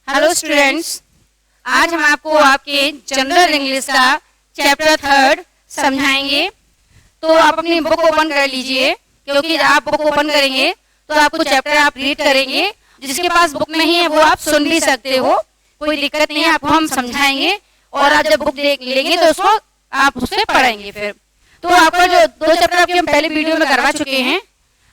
Hello students, आज हम आपको आपके जनरल इंग्लिश का चैप्टर 3 समझाएंगे। तो आप अपनी बुक ओपन कर लीजिए, क्योंकि आप बुक ओपन करेंगे तो आपको चैप्टर आप रीड करेंगे। जिसके पास बुक नहीं है वो आप सुन भी सकते हो, कोई दिक्कत नहीं है। आपको हम समझाएंगे और आप जब बुक देख लेंगे तो उसको आप उससे पढ़ेंगे। फिर तो आपका जो 2 चैप्टर आपके हम पहले वीडियो में करवा चुके हैं,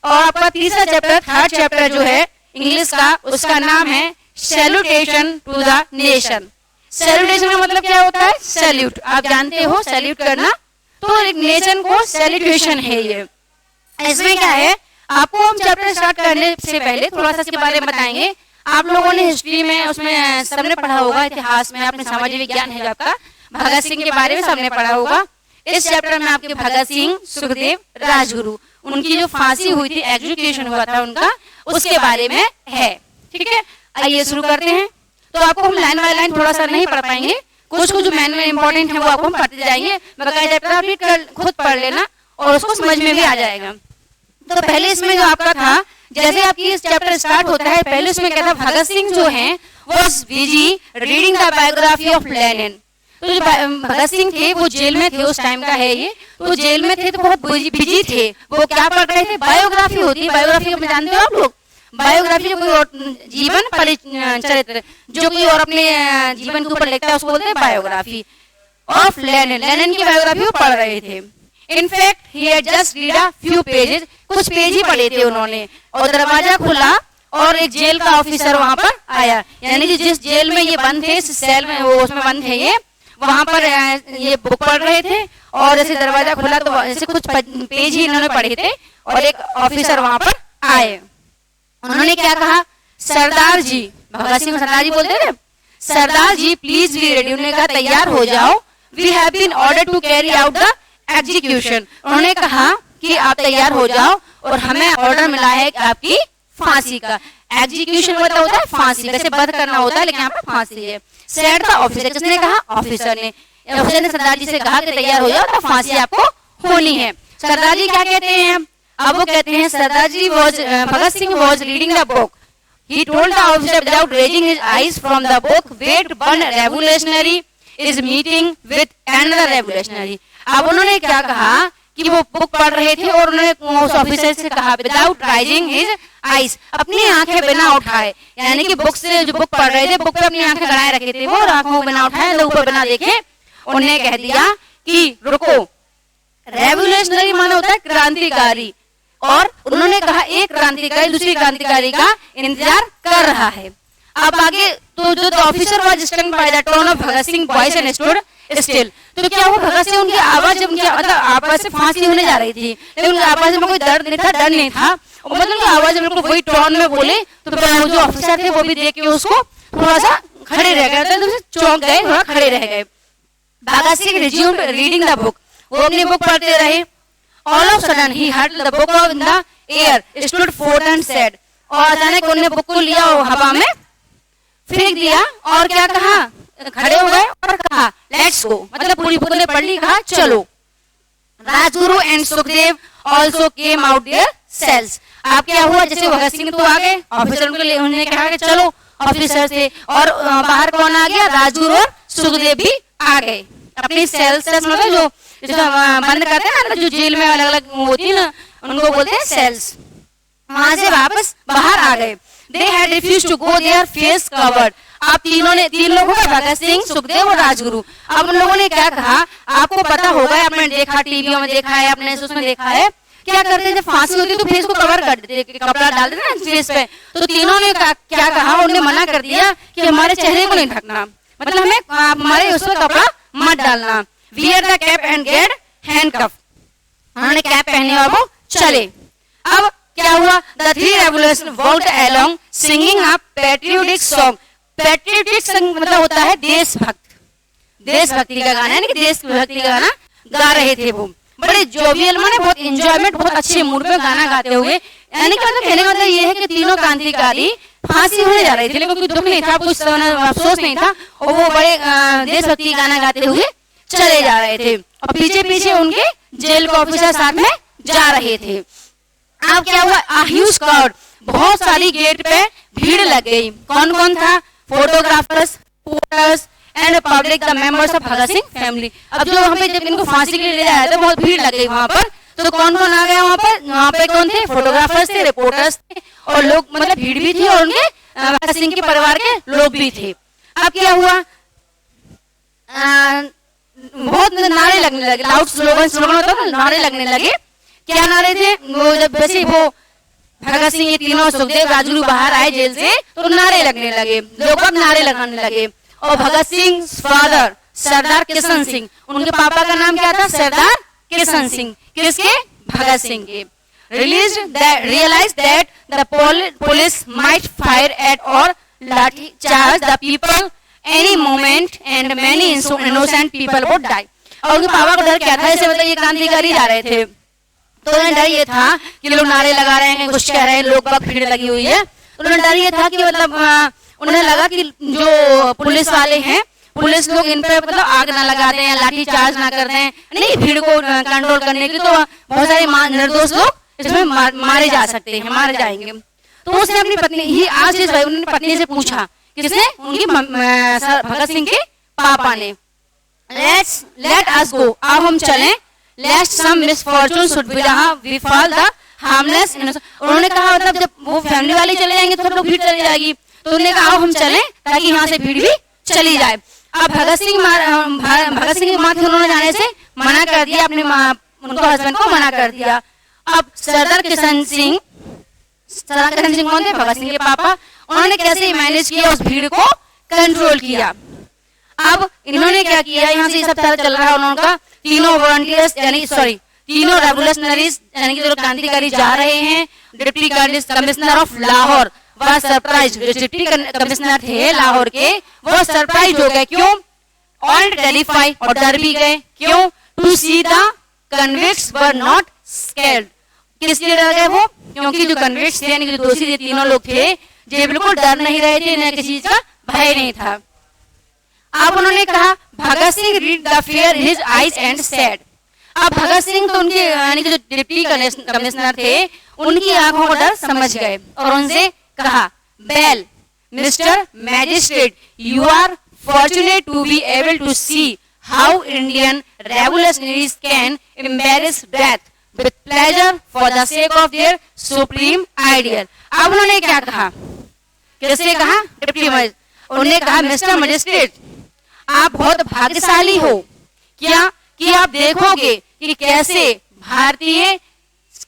और आपका तीसरा चैप्टर 3rd चैप्टर जो है इंग्लिश का, उसका नाम है salutation to the nation. Salutation का मतलब क्या होता है? सैल्यूट, आप जानते हो सैल्यूट करना, तो एक नेशन को सैल्यूटेशन है ये। इसमें क्या है, आपको हम चैप्टर स्टार्ट करने से पहले थोड़ा सा इसके बारे में बताएंगे। आप लोगों ने हिस्ट्री में उसमें सबने पढ़ा होगा, इतिहास में आपने सामाजिक विज्ञान है आपका, भगत सिंह के बारे में सबने पढ़ा होगा। इस चैप्टर में आपके भगत सिंह, सुखदेव, राजगुरु, उनकी जो फांसी हुई थी, एग्जीक्यूशन हुआ था उनका, उसके बारे में है। ठीक है, आइए शुरू करते हैं। तो आपको हम लाइन बाय लाइन थोड़ा सा नहीं पढ़ पाएंगे, कुछ कुछ जो मेन इंपॉर्टेंट है वो आपको हम पढ़ते जाएंगे। बकाया चैप्टर आप रीड कर खुद पढ़ लेना और उसको समझ में भी आ जाएगा। तो पहले इसमें जो आपका था, जैसे आपकी इस चैप्टर स्टार्ट होता है, पहले उसमें क्या था, भगत सिंह जो है was busy reading the biography of Lenin. तो जो भगत सिंह थे वो जेल में थे, उस टाइम का है ये। तो जेल में थे तो बहुत बिजी थे, वो क्या पढ़ रहे थे? बायोग्राफी होती है, बायोग्राफी को जानते हो आप लोग? बायोग्राफी जो कोई और जीवन चरित्र जो कोई और अपने जीवन के ऊपर लिखता है उसको बोलते हैं बायोग्राफी ऑफ लेनिन। लेनिन की बायोग्राफी वो पढ़ रहे थे। In fact he had just read a few pages, कुछ पेज ही पढ़े थे उन्होंने, और दरवाजा खुला और एक जेल का ऑफिसर वहां पर आया। यानी कि जिस जेल में ये बंद थे, इस सेल में, वो उसमें बंद थे ये, वहां पर ये बुक पढ़ रहे थे, और जैसे दरवाजा खुला तो ऐसे कुछ पेज ही इन्होंने पढ़े थे, और एक ऑफिसर वहां पर आए। उन्होंने क्या कहा? सरदार जी, भगत सिंह सरदार जी बोलते थे, Sardar ji please be ready. उन्होंने कहा तैयार हो जाओ, we have been order to carry out the execution. उन्होंने कहा कि आप तैयार हो जाओ और हमें ऑर्डर मिला है आपकी फांसी का। एग्जीक्यूशन मतलब होता है फांसी, जैसे वध करना होता है, लेकिन यहाँ पर फांसी है। सेड द ऑफिसर, किसने कहा? ऑफिसर ने सरदार जी से कहा कि तैयार हो जाओ तो फांसी आपको होनी है। सरदार जी क्या कहते हैं? अब वो कहते हैं, Sardar ji Bhagat Singh was reading the book, he told the officer without raising his eyes from the book, wait, one revolutionary is meeting with another revolutionary। अब उन्होंने क्या कहा कि वो बुक पढ़ रहे थे, और उन्होंने उस ऑफिसर से कहा विदाउट राइजिंग हिज आईज, अपनी आंखें बिना उठाए, यानी कि बुक से जो बुक पढ़ रहे थे, बुक पे अपनी आंखें गड़ाए रखे थे वो, और आंखों बिना उठाए, ऊपर बिना देखे, उन्हें कह दिया कि रुको। रेवोल्यूशनरी माना होता है क्रांतिकारी, और उन्होंने कहा एक क्रांतिकारी दूसरी क्रांतिकारी का इंतजार कर रहा है। अब आगे तो जो officer was stun by the tone of Bhagat Singh voice and stood still. तो क्या हुआ, भगत सिंह उनकी आवाज, जब उनकी मतलब आवाज से फांसी होने जा रही थी, लेकिन उनकी आवाज में कोई दर्द नहीं था, डर नहीं था, मतलब उनकी आवाज बिल्कुल वही टोन में बोले। तो जो ऑफिसर थे वो भी देख के उसको थोड़ा सा खड़े रह गए, तो चौंक गए, थोड़ा खड़े रह गए। Bhagat Singh resumed reading the book, वो अपनी बुक पढ़ते रहे। All of a sudden he heard the book in the air, stood forth and said, और अचानक उन्होंने बुक को लिया और हवा में फेंक दिया, और क्या कहा? खड़े हो गए और कहा लेट्स गो, मतलब पूरी बुक ने पढ़ ली, कहा चलो। Rajguru and Sukhdev also came out their cells। अब क्या हुआ, जैसे भगत सिंह तो आ गए, ऑफिसर उन्होंने कहा कि चलो, ऑफिसर से, और बाहर कौन आ गया? राजगुरु और सुखदेव भी आ गए अपनी सेल से, मतलब जो बंद करते हैं ना, जो जेल में अलग अलग होती है ना, उनको बोलते हैं सेल्स। वहां से वापस बाहर आ गए। They had refused to go, their face covered. आप तीन लोग हैं, भगत सिंह, सुखदेव और राजगुरु। अब उन लोगों ने क्या कहा, आपको पता होगा, आपने देखा, टीवियों में देखा है, अपने उसमें देखा है, क्या करते थे, फांसी होती तो फेस को कवर कर देते, कपड़ा डाल देते ना फेस पे। तो तीनों ने क्या कहा, उन्होंने मना कर दिया कि हमारे चेहरे को नहीं ढकना, मतलब हमें हमारे उसमें कपड़ा मत डालना। Wear the cap and get handcuff। उन्होंने कैप पहने और वो चले। अब क्या हुआ, the three revolutionaries walked along singing a patriotic song। patriotic song मतलब होता है देशभक्त, देशभक्ति का गाना, यानी कि देशभक्ति का गाना गा रहे थे वो, बड़े जोवियल, माने बहुत एंजॉयमेंट, बहुत अच्छे मूड में गाना गाते हुए। यानी कि मतलब कहने का मतलब ये है कि तीनों क्रांतिकारी फांसी होने जा रही थी, लेकिन कोई दुख नहीं था, कुछ अफसोस नहीं था, और वो बड़े देशभक्ति गाना गाते हुए चले जा रहे थे, और पीछे पीछे उनके जेल के ऑफिसर साथ में जा रहे थे। अब क्या हुआ, ह्यूज क्राउड, बहुत सारी गेट पे भीड़ लग गई। कौन कौन था? photographers, porters and public the members of Bhagat Singh family. अब जो वहाँ पे जब इनको फांसी के लिए ले जाया था बहुत भीड़ लग गई वहाँ पर, तो कौन कौन आ गया वहाँ पर? वहाँ पे कौन थे? फोटोग्राफर्स थे, रिपोर्टर्स थे और लोग, मतलब भीड़ भी थी और उनके भगत सिंह के परिवार के लोग भी थे। अब क्या हुआ, बहुत नारे लगने लगे, लाउड स्लोगन होता है, नारे लगने लगे। क्या नारे थे वो? जब वैसे वो भगत सिंह ये तीनों, सुखदेव, राजगुरु बाहर आए जेल से तो नारे लगने लगे, लोग अब नारे लगाने लगे। और भगत सिंह फादर सरदार किशन सिंह, उनके पापा का नाम क्या था? सरदार किशन सिंह। किसके? भगत सिंह के। realized that the police might fire at or lathi charge the people any moment and many innocent people would die. और उनके पापा को डर क्या था? ऐसे मतलब ये क्रांतिकारी जा रहे थे तो उन्हें डर ये था कि लोग नारे लगा रहे हैं, कुछ कह रहे हैं, लोग बाग भीड़ लगी हुई है, तो उन्हें डर ये था कि मतलब उन्हें लगा कि जो पुलिस वाले हैं, पुलिस लोग इन पे मतलब आग ना लगा दें या लाठी चार्ज ना कर दें, नहीं भीड़ को कंट्रोल करने के लिए, तो बहुत सारे निर्दोष लोग इसमें मारे जा सकते हैं, मारे जाएंगे। तो उसने अपनी पत्नी ही आज इस उन्होंने पत्नी से पूछा, किसने? उनकी भगत सिंह के पापा ने, लेट अस गो, अब हम चलें, let some misfortune should befall the harmless innocent. उन्होंने कहा मतलब जब वो फैमिली वाले चले जाएंगे तो लोग भीड़ चली जाएगी, तो उन्होंने कहा अब हम चलें ताकि यहाँ से भीड़ भी चली जाए। अब भगत सिंह के माँ थे, उन्होंने जाने से मना कर दिया, अपने उनको हस्बैंड को मना कर दिया। अब सरदार किशन सिंह कौन थे? भगत सिंह के पापा। उन्होंने कैसे मैनेज किया, उस भीड़ को कंट्रोल किया। अब इन्होंने क्या किया, यहाँ से सब तरह चल रहा है उनका, तीनों वॉलंटियर्स तीनों रेवोल्यूशनरीज यानी कि जो क्रांतिकारी जा रहे हैं, डिप्टी कमिश्नर ऑफ लाहौर वह सरप्राइज, जो डिप्टी कमिश्नर थे लाहौर के वो सरप्राइज हो गए। क्यों? ऑन टेलीफाई, और डर भी गए। क्यों? To see the convicts were not scared. किस लिए डर गए वो? क्योंकि जो कन्विक्ट्स थे यानी कि जो दोषी थे, तीनों लोग थे, जो बिल्कुल डर नहीं रहे थे, इन्हें किसी चीज का भय नहीं था। अब उन्होंने कहा Bhagat Singh read the fear in his eyes and said. अब भगत सिंह तो उनके यानी कि जो डिप्टी कमिश्नर थे उनकी आंखों को डर समझ गए और उनसे कहा, well mister magistrate, you are fortunate to be able to see how Indian revolutionaries can embrace death with pleasure for the sake of their supreme ideal. अब उन्होंने क्या कहा? किससे कहा? डिप्टी उन्होंने कहा, मिस्टर मजिस्ट्रेट आप बहुत भाग्यशाली हो, क्या कि आप देखोगे कि कैसे भारतीय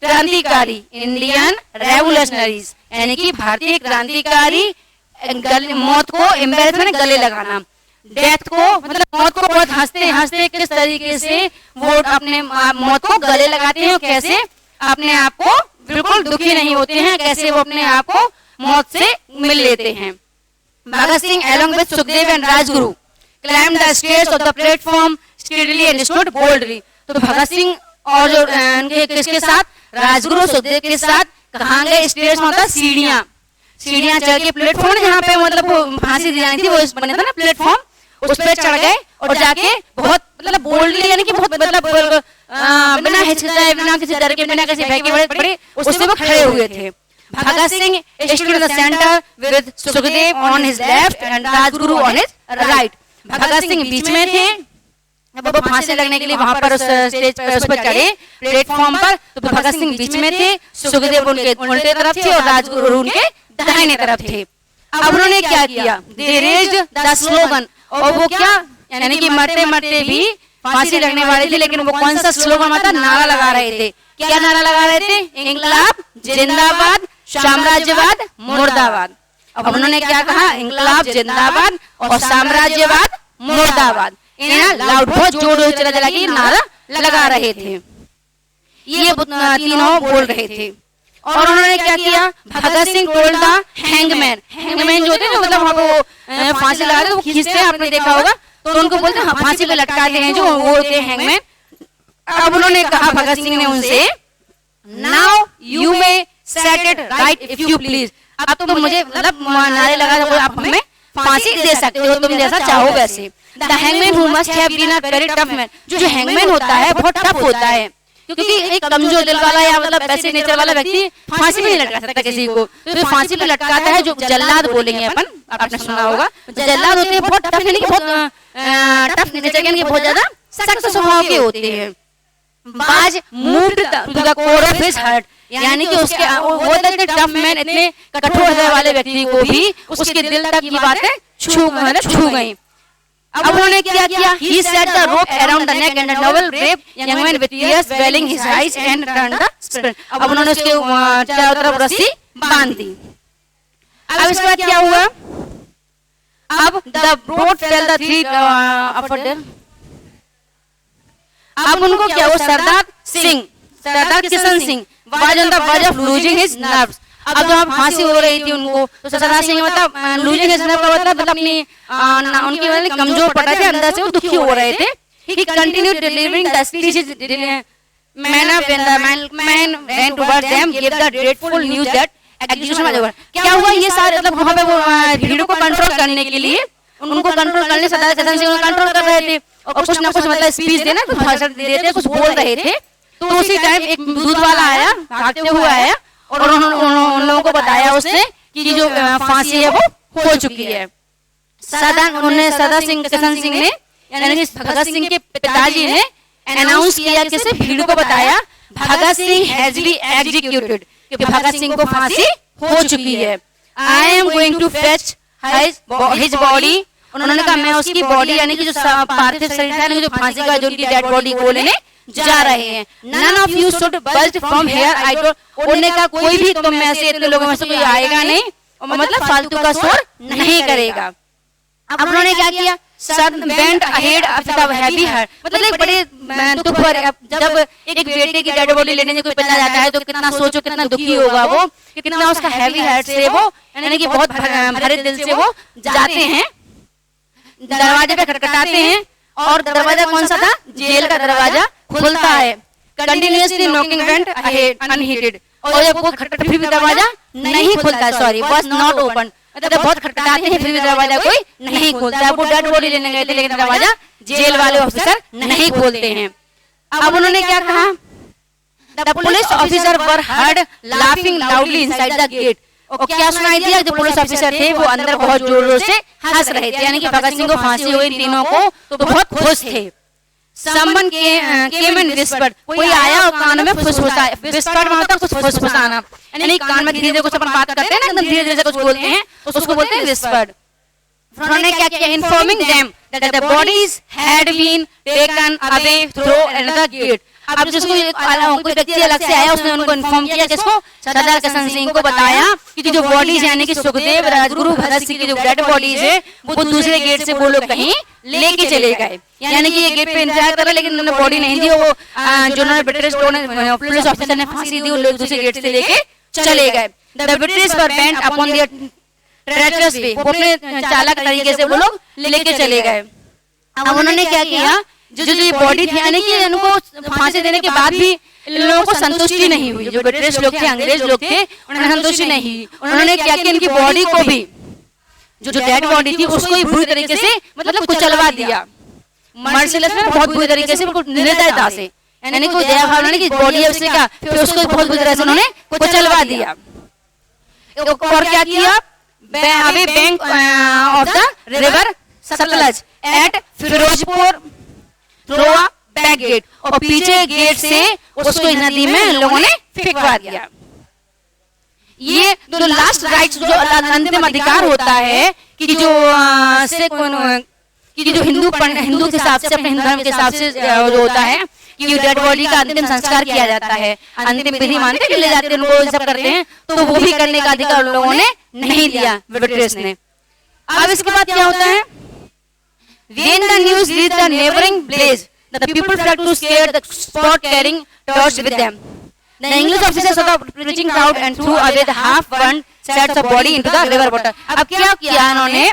क्रांतिकारी, इंडियन रेवोल्यूशनरीज यानी कि भारतीय क्रांतिकारी मौत को एम्बैरेस गले लगाना, डेथ को मतलब मौत को बहुत हंसते हंसते किस तरीके से वो अपने मौत को गले लगाते हैं और कैसे अपने आप को बिल्कुल दुखी नहीं होते हैं, कैसे वो अपने आप को मौत से मिल लेते हैं। Bhagat Singh along with Sukhdev and Rajguru climbed the stairs of the platform steadily and stood boldly। तो भगत सिंह और जो उनके किसके साथ? राजगुरु सुखदेव के साथ कहाँ गए? स्टेयर्स मतलब सीढ़ियां चढ़ के प्लेटफॉर्म जहाँ पे मतलब वो फांसी दी जानी थी, वो बने था ना प्लेटफॉर्म, उस पर चढ़ गए और जाके बहुत मतलब बोल्डली यानी कि बहुत मतलब बिना हिचकिचाए, बिना किसी डर के, बिना किसी भय के बड़े उससे वो खड़े हुए थे। Bhagat Singh stood in the center with Sukhdev on his left and Rajguru on his right। Bhagat Singh बीच में थे, जब वो फांसी लगने के लिए वहां पर उस स्टेज पर उस पर चढ़े प्लेटफॉर्म पर, तो भगत सिंह बीच में थे, सुखदेव उनके उल्टे तरफ थे और राजगुरु उनके दाहिने तरफ थे। अब उन्होंने क्या किया? दे रेज्ड द स्लोगन, और वो क्या यानी कि मरते मरते भी फांसी लगने वाले थे, लेकिन वो कौन सा स्लोगन मतलब नारा लगा रहे थे? क्या नारा लगा रहे थे? इंकलाब जिंदाबाद, साम्राज्यवाद मुर्दाबाद। अब उन्होंने क्या कहा? इंकलाब जिंदाबाद और साम्राज्यवाद मुर्दाबाद, लाउड बहुत जोर से चला कि नारा लगा रहे थे। ये तीनों बोल रहे थे और उन्होंने क्या किया? Bhagat Singh told the hangman, hangman जो होते हैं मतलब वहाँ पे फांसी लगा रहे वो खींचते हैं, आपने देखा होगा, तो उनको बोलते हैं फांसी पे लटकाते हैं जो वो होते हैं हैंगमैन। अब उन्होंने कहा भगत सिंह ने उनसे, now you may set it right if you please. अब तो मुझे मतलब नारे लगा आप हमें फांसी दे सकते हो, तुम जैसा चाहो वैसे। The hangman who must have been a very tough man, जो हैंगमैन होता है बहुत टफ होता है, क्योंकि एक कमजोर दिल वाला या मतलब वैसे नेचर वाला व्यक्ति फांसी पे नहीं लटका सकता किसी को, तो फांसी पे लटकाता है जो जल्लाद बोलेंगे अपन, आपने सुना होगा। जल्लाद होते हैं बहुत टफ, यानी कि बहुत टफ नेचर के, बहुत ज्यादा सख्त स्वभाव के होते हैं। Was moved to the core of his heart, यानी कि उसके वो टफ मैन, इतने कठोर हृदय वाले व्यक्ति को भी उसके दिल तक की बातें छू गई। अब उन्होंने क्या किया? He set the rope around the neck and the novel brave young man with tears welling his eyes and turned the spring. अब उन्होंने उसके चारों तरफ रस्सी बांध दी। अब इसके बाद क्या हुआ? अब the boat fell the three upward there. अब उनको क्या हुआ? सरदार Kishan Singh was on the verge of losing his nerves. अब जब फांसी हो रही थी उनको, तो सरदार सिंह मतलब लूजिंग हिज नर्व का मतलब अपनी उनकी मतलब कमजोर पड़ रहे थे, अंदर से वो दुखी हो रहे थे। He continued delivering the speech manner when the man ran towards them gave the dreadful news that execution was over. क्या हुआ? ये सारे मतलब वहाँ पे वो भीड़ को कंट्रोल करने के लिए, उनको कंट्रोल करने सरदार किशन सिंह कंट्रोल कर रहे थे और कुछ ना कुछ मतलब स्पीच देना, कुछ भाषण दे रहे थे, कुछ बोल रहे थे। तो उसी टाइम एक दूध वाला आया, भागते हुए आया और उन लोगों को बताया उसने कि जो फांसी है वो हो चुकी है। सरदार किशन सिंह ने यानी कि भगत सिंह के पिताजी ने अनाउंस किया, किसे? भीड़ को बताया, Bhagat Singh has been executed, कि भगत सिंह को फांसी हो चुकी है। I am going to fetch his body, उन्होंने कहा मैं उसकी बॉडी यानी कि जो पार्थिव शरीर है, जो फांसी का, जो उनकी डेड बॉडी को लेने जा रहे हैं। None of you should budge from here. I don't. उन्होंने कहा कोई भी तुम में से, इतने लोगों में से कोई आएगा नहीं और मतलब फालतू का शोर नहीं करेगा। अब उन्होंने क्या किया? Sir bent ahead of the heavy heart, मतलब एक बड़े दुख पर, जब एक बेटे की डेड बॉडी लेने कोई पिता जाता है तो कितना सोचो कितना दुखी होगा वो, कितना उसका हैवी हार्ट से वो यानी कि बहुत भरे दिल से वो जाते हैं, दरवाजे पे खटखटाते हैं और दरवाजा कौन सा था? जेल का दरवाजा खुलता है। कंटिन्यूअसली नॉकिंग वेंट अनहीटेड, और जब वो खटखट फिर भी दरवाजा नहीं खुलता, सॉरी वाज नॉट ओपन, मतलब बहुत खटखटाते हैं फिर भी दरवाजा कोई नहीं खोलता है। वो डेड बॉडी लेने गए थे लेकिन दरवाजा जेल वाले ऑफिसर नहीं खोलते हैं। अब उन्होंने क्या कहा? The police officer were heard laughing loudly inside the gate, और क्या सुनाई दिया? जो पुलिस ऑफिसर थे वो अंदर बहुत जोर जोर से हंस रहे थे, यानी कि भगत सिंह को फांसी हुई तीनों को तो बहुत खुश थे। Someone came and whispered, कोई आया और कान में फुसफुसाया, whispered मतलब कुछ फुसफुसाना, यानी कान में धीरे-धीरे कुछ अपन बात करते हैं ना, एकदम धीरे-धीरे से कुछ बोलते हैं तो उसको बोलते हैं whispered। उन्होंने क्या किया? Informing them that the bodies had been taken away through another gate। अब जिसको कोई व्यक्ति अलग से आया उसने उनको इन्फॉर्म किया, किसको? सरदार किशन सिंह को बताया कि जो बॉडीज यानी कि सुखदेव, राजगुरु, भगत सिंह की जो डेड बॉडीज है वो दूसरे गेट से वो लोग कहीं लेके चले गए, यानी कि ये गेट पे इंतजार कर रहे लेकिन उन्होंने बॉडी नहीं दी। वो जो उन्होंने ब्रिटिश पुलिस ऑफिसर ने फांसी दी, वो लोग दूसरे गेट से लेके चले गए। The British were bent upon their treacherous way, वो अपने चालाक तरीके से वो लोग लेके चले गए। अब उन्होंने क्या किया? जो ये बॉडी थी यानी कि उनको फांसी देने के बाद भी लोगों को संतुष्टि नहीं हुई, जो ब्रिटिश लोग थे, अंग्रेज लोग थे, उन्हें संतुष्टि नहीं हुई। उन्होंने क्या किया? इनकी बॉडी को भी, जो डेड बॉडी थी उसको भी बुरी तरीके से मतलब कुचलवा दिया, मर्सिलेस में बहुत बुरी तरीके से, निर्दयता से, यानी कि दया भावना की बॉडी है उससे क्या, फिर उसको बहुत बुरी तरह से उन्होंने कुचलवा दिया। और क्या किया? Away bank of the river Sutlej at Firozpur through a back gate, और पीछे गेट से उसको नदी में लोगों ने फेंकवा दिया। ये जो लास्ट राइट्स, जो अंतिम अधिकार होता है कि जो कि जो हिंदू के हिसाब से, अपने हिंदू धर्म के हिसाब से जो होता है कि डेड बॉडी का अंतिम संस्कार किया जाता है, अंतिम विधि मानते ले जाते हैं, लोग सब करते हैं, तो वो भी करने का अधिकार लोगों ने नहीं दिया ब्रिटिश ने। अब इसके बाद क्या होता है? When the news reached the neighboring village, the people fled to scare the spot carrying torches with them. The English officers saw the preaching crowd and threw away the half-burned sets of body into the river water. अब क्या किया उन्होंने?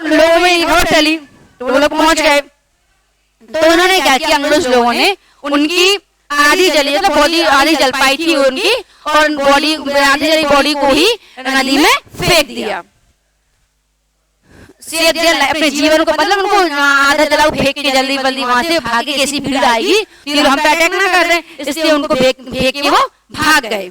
लोगों में खबर फैली तो वो लोग पहुंच गए, तो उन्होंने क्या किया? अंग्रेज लोगों ने उनकी आधी जली, मतलब बॉडी आधी जल पाई थी उनकी, और बॉडी आधी जली बॉडी को ही नदी में फेंक दिया। सेव देयर अपने जीवन को, मतलब उनको आधा जलाओ फेंक के जल्दी जल्दी वहां से भागे, कैसी भीड़ आएगी फिर हम पे अटैक ना कर दें, इसलिए उनको फेंक के वो भाग गए।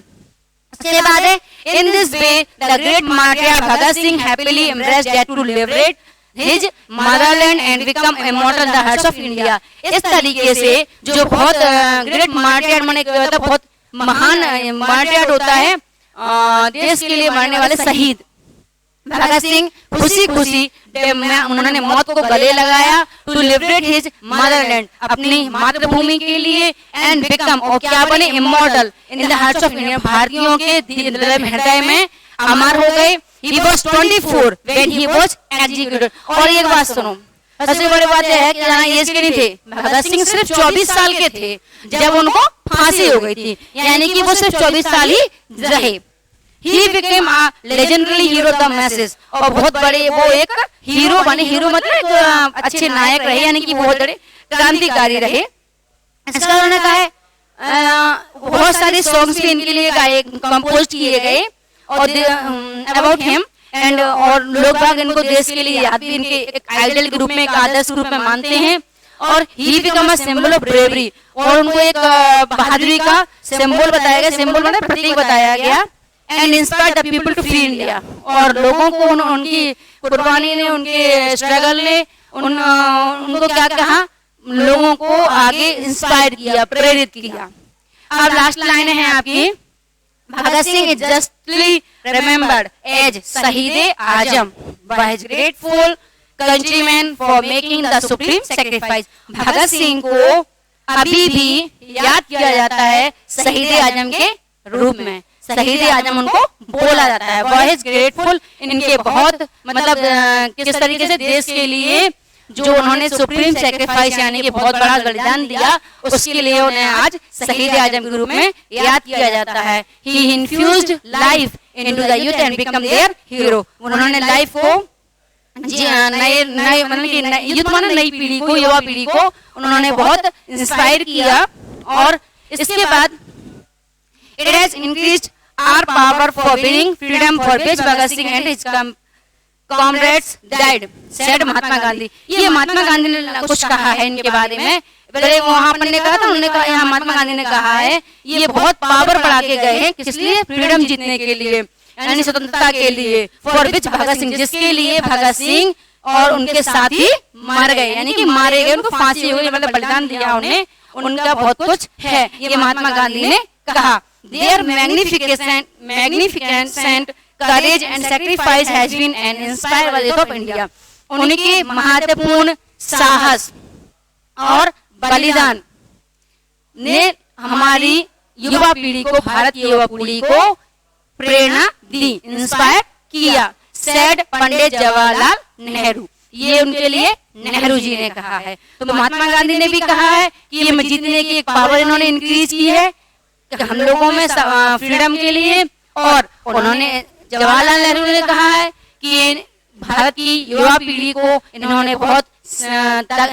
उसके बाद है in this way the great martyr Bhagat Singh happily embraced that to liberate his motherland and become immortal the hearts of India. इस तरीके से जो बहुत ग्रेट मार्टियर माने बहुत महान मार्टियर होता है देश के लिए मरने वाले शहीद भगत सिंह खुशी खुशी उन्होंने मौत को गले लगाया टू लिबरेट हिज मदरलैंड, अपनी मातृभूमि के लिए, एंड बिकम और क्या बने immortal in the hearts of India, भारतीयों के हृदय में अमर हो गए। He was 24 when he was executed। और एक बात सुनो, सबसे बड़ी बात यह है कि जाना एज के नहीं थे, भगत सिंह सिर्फ 24 साल के थे जब उनको फांसी हो गई थी, यानी कि वो सिर्फ 24 साल ही रहे। He became a legendary hero of the masses, और बहुत बड़े वो एक हीरो बने, हीरो मतलब एक अच्छे नायक रहे, यानी कि बहुत बड़े क्रांतिकारी रहे। इसका उन्होंने कहा है बहुत सारे सॉन्ग्स भी इनके लिए गाए, कंपोज किए गए और अबाउट हिम एंड, और लोग बाग इनको देश के लिए याद भी इनके एक आइडल के रूप में, एक आदर्श रूप में मानते हैं। और he become a symbol of bravery, और उनको एक बहादुरी का सिंबल बताया गया, सिंबल मतलब प्रतीक बताया गया। And inspire the people to free India, और लोगों को उनकी कुर्बानी ने, उनके स्ट्रगल ने उनको क्या कहा, लोगों को आगे इंस्पायर किया, प्रेरित किया। अब लास्ट लाइन है आपकी, Bhagat Singh is justly remembered as Shaheed Azam by his grateful countryman for making the supreme sacrifice. Bhagat Singh को अभी भी याद किया जाता है शहीद आजम के रूप में, शहीद आजम उनको बोला जाता है। बाय हिज ग्रेटफुल, इनके बहुत मतलब किस तरीके से देश के लिए जो उन्होंने सुप्रीम सैक्रिफाइस यानी कि बहुत बड़ा बलिदान दिया, उसके लिए उन्हें आज शहीद आजम के रूप में याद किया जाता है। He infused life into the youth and become their hero. उन्होंने लाइफ को नए मतलब कि यूथ माने नई पीढ़ी को, युवा पीढ़ी को उन्होंने बहुत इंस्पायर किया। और इसके बाद it has increased our power for winning freedom for which Bhagat Singh and his comrades died, said Mahatma Gandhi. ये महात्मा गांधी ने कुछ कहा है इनके बारे में, पहले वहां पर ने कहा था, उन्होंने कहा, यहाँ महात्मा गांधी ने कहा है ये बहुत पावर बढ़ा के गए हैं, किस लिए, फ्रीडम जीतने के लिए, यानी स्वतंत्रता के लिए। फॉर विच भगत सिंह, जिसके लिए भगत सिंह और उनके साथी मर गए, यानी कि मारे गए, उनको फांसी हुई, मतलब बलिदान दिया उन्हें, उनका बहुत कुछ है, ये महात्मा गांधी ने कहा। Their magnificent courage and sacrifice has been an inspiration of India। उनके महत्वपूर्ण साहस और बलिदान ने हमारी युवा पीढ़ी को, भारत की युवा पीढ़ी को प्रेरणा दी, इंस्पायर किया। सेड पंडित जवाहरलाल नेहरू, ये उनके लिए नेहरू जी ने कहा है। तो महात्मा गांधी ने भी कहा है कि ये जीतने की एक पावर इन्होंने इंक्रीज की है हम लोगों में फ्रीडम के लिए। और उन्होंने जवाहरलाल नेहरू ने कहा है कि भारत की युवा पीढ़ी को इन्होंने बहुत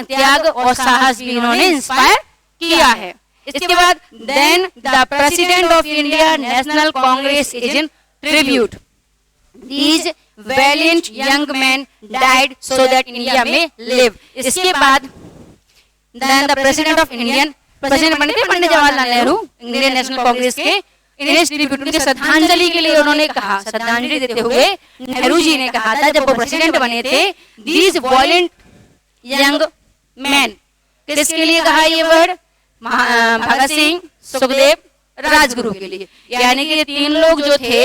त्याग और साहस भी इन्होंने इंस्पायर किया है। इसके बाद then the president of India National Congress is in tribute, these valiant young men died so that India may live. इसके बाद then the president of Indian, president बने थे Pandit Jawaharlal Nehru Indian National Congress के, उनके श्रद्धांजलि के लिए उन्होंने कहा, श्रद्धांजलि देते हुए नेहरू जी ने कहा था जब वो प्रेसिडेंट बने थे, दीज वॉयलेंट यंग मैन, किसके लिए कहा ये वर्ड, भगत सिंह, सुखदेव, राजगुरु के लिए, यानी कि ये तीन लोग जो थे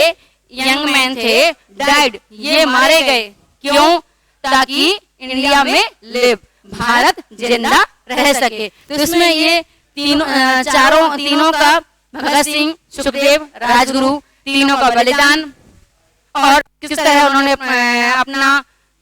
यंग मैन थे, डाइड, ये मारे गए, क्यों, ताकि इंडिया में लिव, भारत जिंदा रह सके। तो इसमें ये तीनों का, भगत सिंह, सुखदेव, राजगुरु, तीनों का बलिदान, और किस तरह उन्होंने अपना,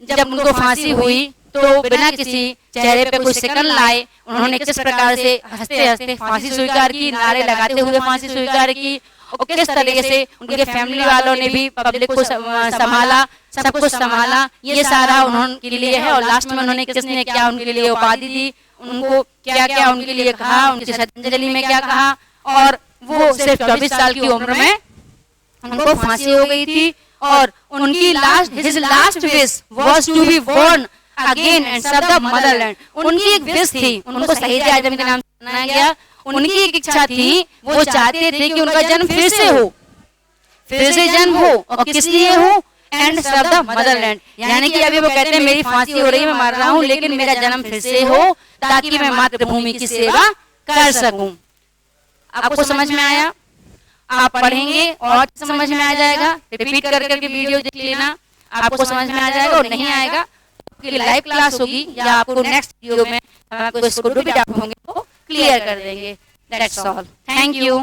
जब उनको फांसी हुई तो बिना किसी चेहरे पे कुछ शिकन लाए उन्होंने किस प्रकार से हंसते हंसते फांसी स्वीकार की, नारे लगाते हुए फांसी स्वीकार की, और किस तरीके से उनके फैमिली वालों ने भी पब्लिक को संभाला, सब कुछ संभाला, ये सारा उन्होंने लिए है। और लास्ट में उन्होंने किसने क्या उनके लिए उपाधि दी, उनको क्या क्या उनके लिए कहा, उनकी श्रद्धांजलि में क्या कहा। और वो सिर्फ 24 साल की उम्र में उनको फांसी हो गई थी, और उनकी his last wish was to be born again and serve the motherland. उनकी एक विश थी, उनको शहीद आजम के नाम से जाना गया। उनकी एक इच्छा थी, वो चाहते थे कि उनका जन्म फिर से हो, फिर से जन्म हो, और किस लिए हो? एंड सर्व द मदरलैंड, यानी कि अभी वो कहते हैं मेरी फांसी हो रही है, मैं मर रहा हूँ, लेकिन मेरा जन्म फिर से हो ताकि मैं मातृभूमि की सेवा कर सकूं। आपको समझ में आया? आप पढ़ेंगे और समझ में आ जाएगा, रिपीट कर करके वीडियो देख लेना, आपको समझ में आ जाएगा। और नहीं आएगा तो लाइव क्लास होगी या आपको नेक्स्ट वीडियो में आपको इसको डुप्लीकेट होंगे तो क्लियर कर देंगे। That's all, thank you.